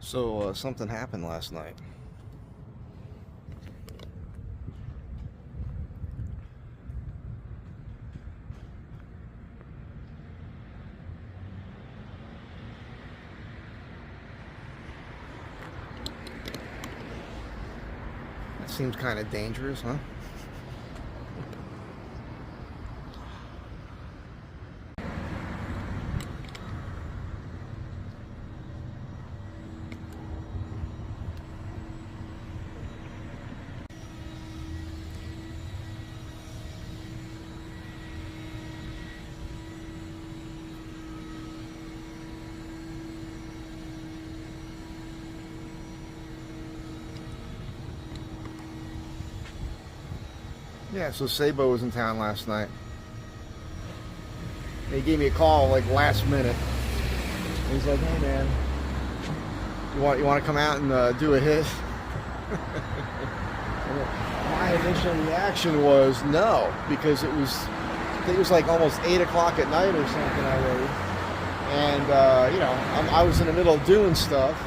So something happened last night. That seems kind of dangerous, huh? Yeah, so SABO was in town last night. He gave me a call like last minute. He's like, "Hey man, you want to come out and do a hit?" My initial reaction was no, because I think it was like almost 8 o'clock at night or something already, and I was in the middle of doing stuff.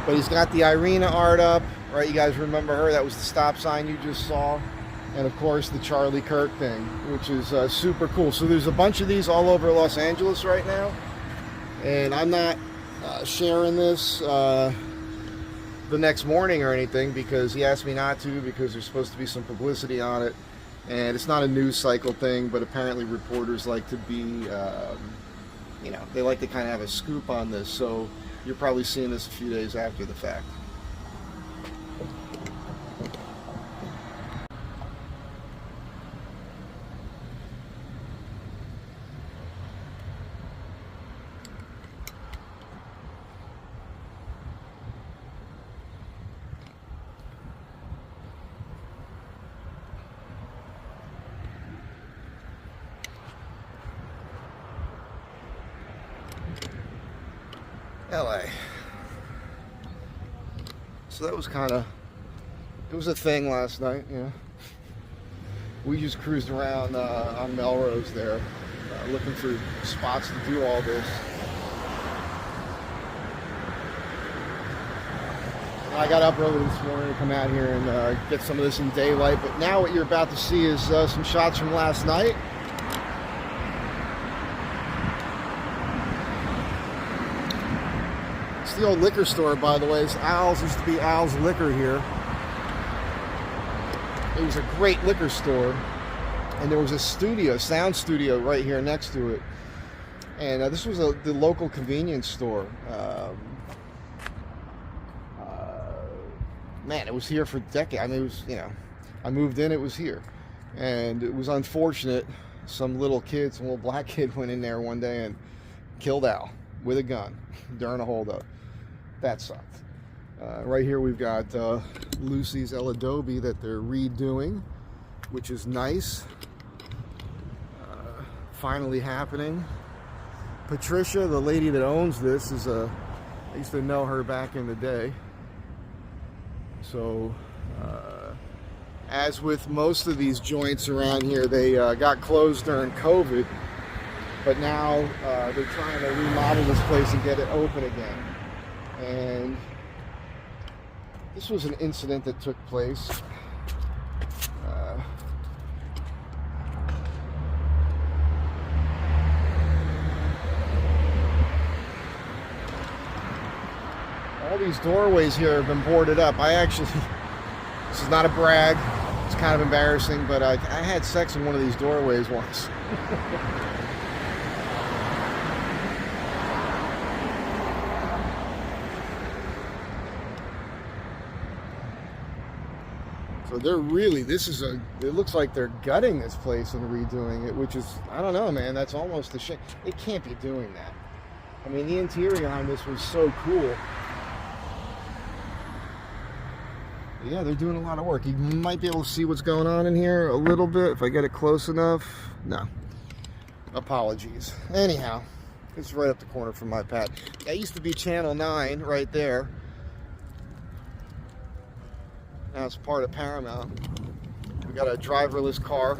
But he's got the Iryana art up, right? You guys remember her? That was the stop sign you just saw. And of course the Charlie Kirk thing, which is super cool. So there's a bunch of these all over Los Angeles right now. And I'm not sharing this the next morning or anything, because he asked me not to, because there's supposed to be some publicity on it. And it's not a news cycle thing, but apparently reporters like to be, they like to kind of have a scoop on this. So you're probably seeing this a few days after the fact. LA. So that was it was a thing last night, you know. We just cruised around on Melrose there, looking for spots to do all this. I got up early this morning to come out here and get some of this in daylight, but now what you're about to see is some shots from last night. The old liquor store, by the way. It's Al's. Used to be Al's Liquor here. It was a great liquor store, and there was a sound studio right here next to it. And this was the local convenience store. Man, it was here for decades. I mean, it was, I moved in, it was here, and it was unfortunate. Some little black kid went in there one day and killed Al with a gun during a holdup. That sucked. Right here we've got Lucy's El Adobe that they're redoing, which is nice. Finally happening. Patricia, the lady that owns this, I used to know her back in the day. So, as with most of these joints around here, they got closed during COVID, but now they're trying to remodel this place and get it open again. And this was an incident that took place. All these doorways here have been boarded up. This is not a brag, it's kind of embarrassing, but I had sex in one of these doorways once. So they're really, it looks like they're gutting this place and redoing it, which is, I don't know, man, that's almost a shame. They can't be doing that. I mean, the interior on this was so cool. But yeah, they're doing a lot of work. You might be able to see what's going on in here a little bit if I get it close enough. No. Apologies. Anyhow, it's right up the corner from my pad. That used to be Channel 9 right there. Now it's part of Paramount. We got a driverless car.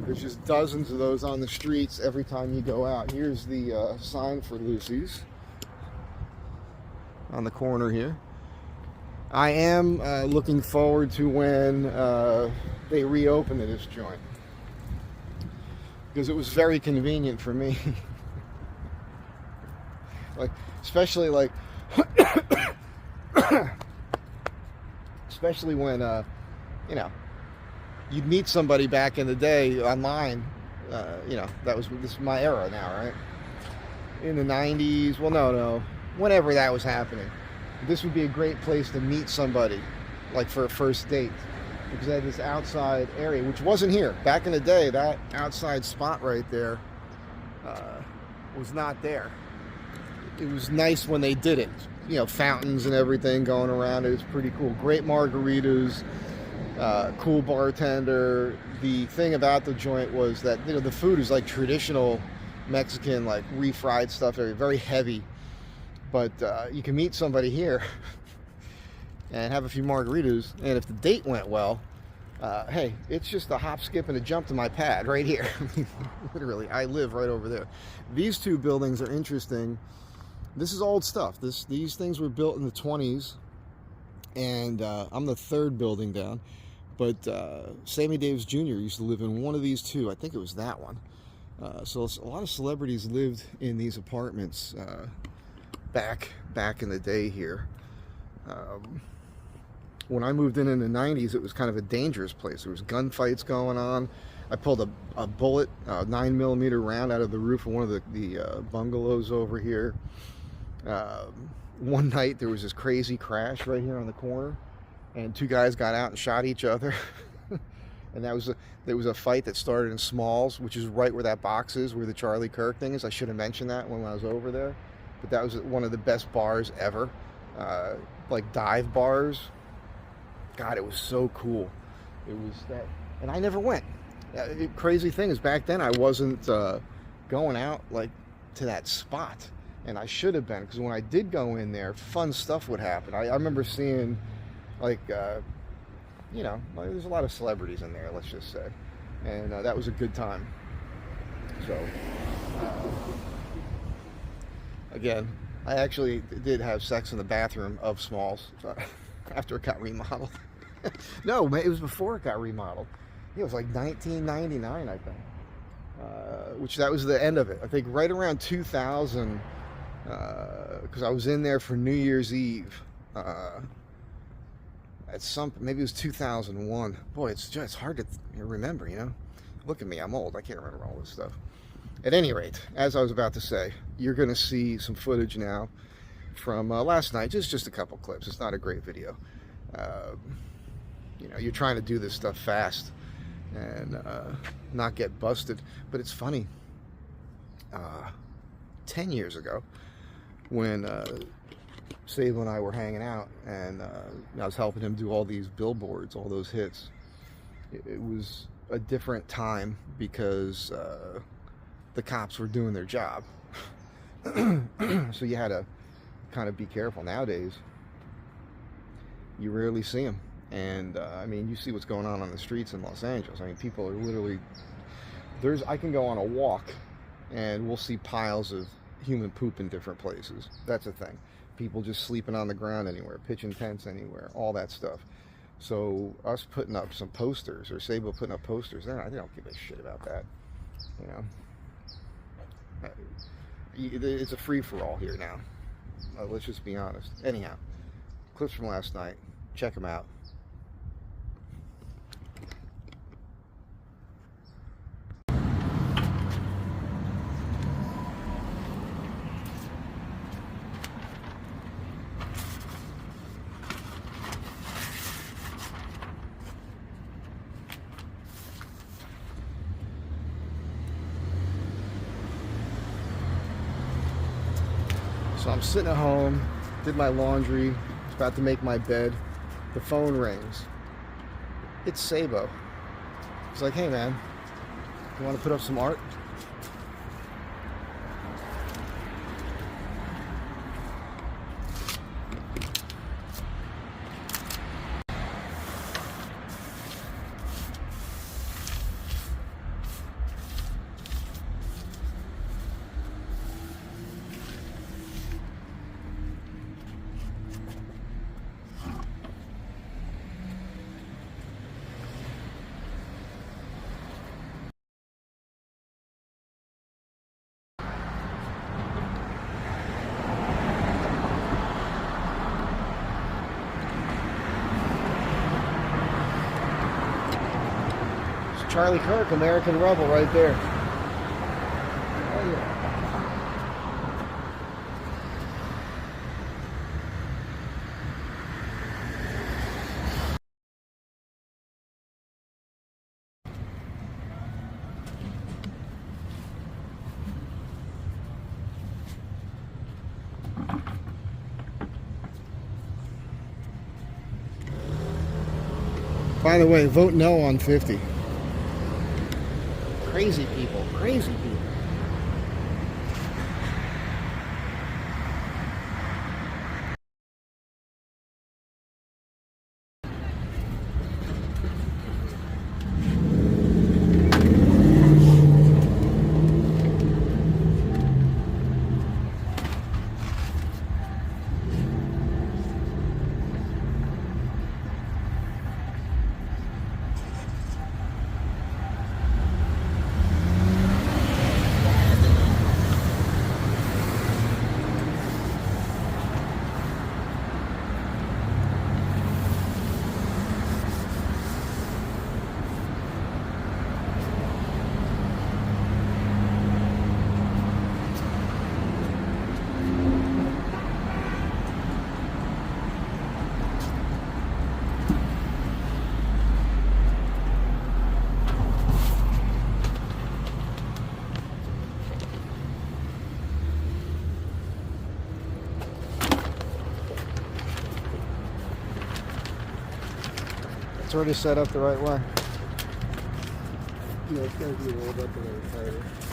There's just dozens of those on the streets every time you go out. Here's the sign for Lucy's on the corner here. I am looking forward to when they reopen this joint, because it was very convenient for me. Like, especially like, especially when you know, you'd meet somebody back in the day online. You know, this is my era now, right? In the 90s, well, no, whenever that was happening, this would be a great place to meet somebody, like for a first date, because I had this outside area, which wasn't here back in the day. That outside spot right there was not there. It was nice when they did it. You know, fountains and everything going around it. It's pretty cool. Great margaritas, cool bartender. The thing about the joint was that, you know, the food is like traditional Mexican, like refried stuff, very heavy. But you can meet somebody here and have a few margaritas, and if the date went well, hey, it's just a hop, skip, and a jump to my pad right here. Literally, I live right over there. These two buildings are interesting. This is old stuff. These things were built in the 20s, and I'm the third building down. But Sammy Davis Jr. used to live in one of these two. I think it was that one. So a lot of celebrities lived in these apartments back in the day here. When I moved in the 90s, it was kind of a dangerous place. There was gunfights going on. I pulled a bullet, 9mm round out of the roof of one of the bungalows over here. One night there was this crazy crash right here on the corner, and two guys got out and shot each other. And there was a fight that started in Smalls, which is right where that box is, where the Charlie Kirk thing is. I should have mentioned that when I was over there. But that was one of the best bars ever, like dive bars. God, it was so cool. It was that, and I never went. Crazy thing is, back then I wasn't going out like to that spot, and I should have been, because when I did go in there, fun stuff would happen. I remember seeing, like, you know, there's a lot of celebrities in there, let's just say, and that was a good time. So. Again, I actually did have sex in the bathroom of Smalls after it got remodeled. No, it was before it got remodeled. It was like 1999, I think. Which that was the end of it. I think right around 2000, because I was in there for New Year's Eve. Maybe it was 2001. Boy, it's hard to remember, you know. Look at me, I'm old. I can't remember all this stuff. At any rate, as I was about to say, you're going to see some footage now from last night. Just a couple clips. It's not a great video. You know, you're trying to do this stuff fast and not get busted. But it's funny. 10 years ago, when Sable and I were hanging out, and I was helping him do all these billboards, all those hits, it was a different time, because the cops were doing their job. So you had to kind of be careful. Nowadays, you rarely see them. And I mean, you see what's going on the streets in Los Angeles. I mean, people are literally, I can go on a walk and we'll see piles of human poop in different places. That's a thing. People just sleeping on the ground anywhere, pitching tents anywhere, all that stuff. So us putting up some posters, or Sabo putting up posters, they don't give a shit about that, you know. It's a free-for-all here now. Let's just be honest. Anyhow, clips from last night. Check them out. So I'm sitting at home, did my laundry, was about to make my bed. The phone rings. It's Sabo. He's like, hey man, you want to put up some art? Charlie Kirk, American Rebel, right there. Oh, yeah. By the way, vote no on 50. Crazy people, crazy people. It's already set up the right way. Yeah, it's going to be rolled up a little tighter.